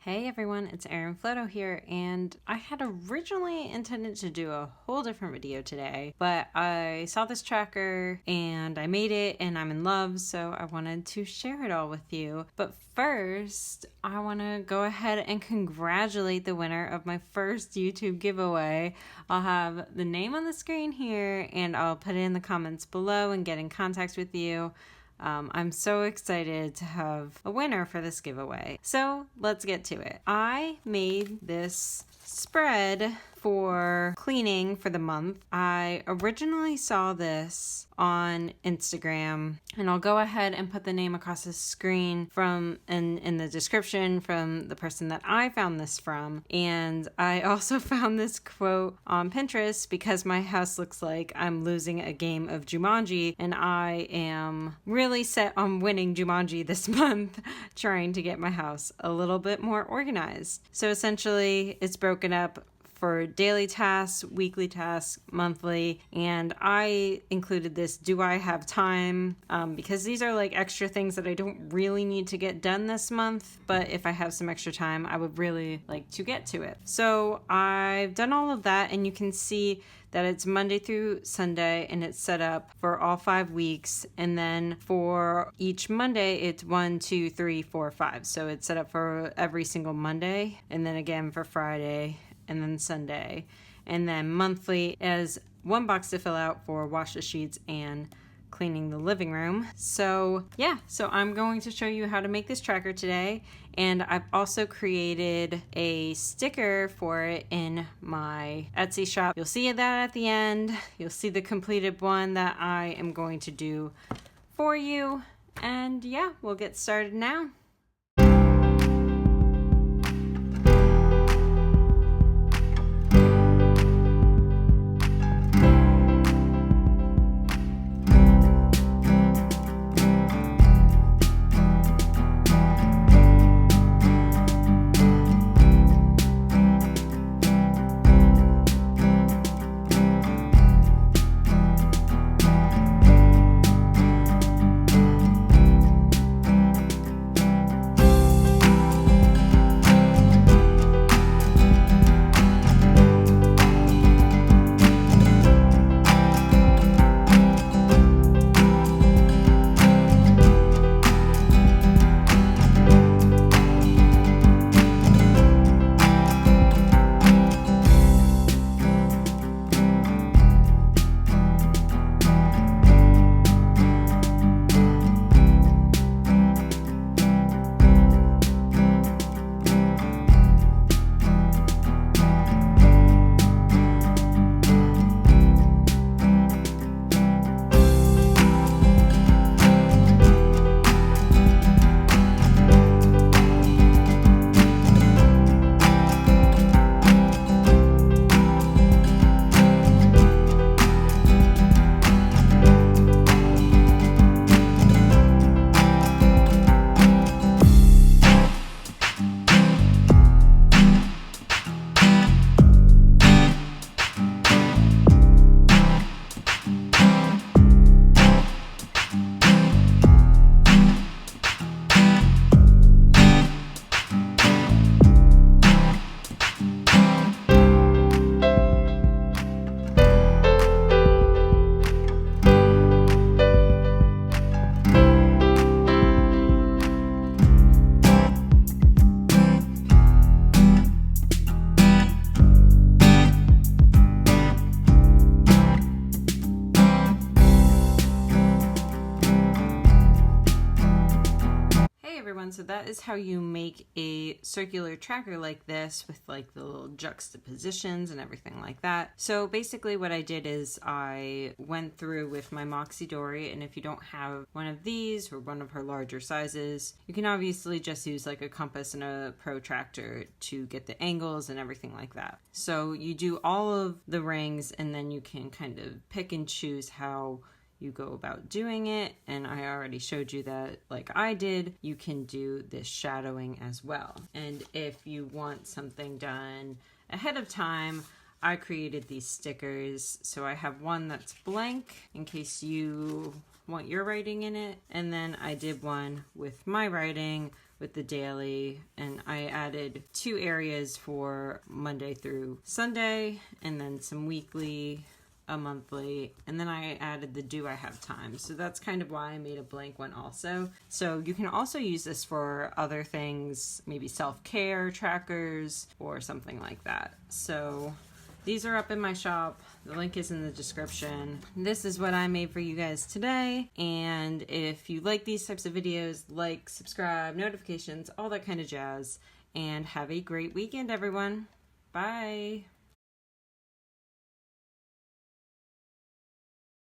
Hey everyone, it's Erin Floto here, and I had originally intended to do a whole different video today, but I saw this tracker and I made it and I'm in love, so I wanted to share it all with you. But first, I want to go ahead and congratulate the winner of my first YouTube giveaway. I'll have the name on the screen here and I'll put it in the comments below and get in contact with you. I'm so excited to have a winner for this giveaway. So let's get to it. I made this spread for cleaning for the month. I originally saw this on Instagram, and I'll go ahead and put the name across the screen from in the description from the person that I found this from. And I also found this quote on Pinterest because my house looks like I'm losing a game of Jumanji, and I am really set on winning Jumanji this month, trying to get my house a little bit more organized. So essentially it's broken up for daily tasks, weekly tasks, monthly, and I included this do I have time, because these are like extra things that I don't really need to get done this month, but if I have some extra time, I would really like to get to it. So I've done all of that, and you can see that it's Monday through Sunday, and it's set up for all 5 weeks, and then for each Monday it's 1, 2, 3, 4, 5. So it's set up for every single Monday, and then again for Friday, and then Sunday, and then monthly as one box to fill out for wash the sheets and cleaning the living room. So yeah, so I'm going to show you how to make this tracker today, and I've also created a sticker for it in my Etsy shop. You'll see that at the end. You'll see the completed one that I am going to do for you, and yeah, we'll get started now. So that is how you make a circular tracker like this with like the little juxtapositions and everything like that. So basically what I did is I went through with my MoxieDori, and if you don't have one of these or one of her larger sizes, you can obviously just use like a compass and a protractor to get the angles and everything like that. So you do all of the rings, and then you can kind of pick and choose how you go about doing it, and I already showed you that like I did. You can do this shadowing as well, and if you want something done ahead of time, I created these stickers. So I have one that's blank in case you want your writing in it, and then I did one with my writing with the daily, and I added 2 areas for Monday through Sunday, and then some weekly, a monthly, and then I added the do I have time. So that's kind of why I made a blank one also. So you can also use this for other things, maybe self-care trackers or something like that. So these are up in my shop. The link is in the description. This is what I made for you guys today. And if you like these types of videos, like, subscribe, notifications, all that kind of jazz. And have a great weekend, everyone. Bye.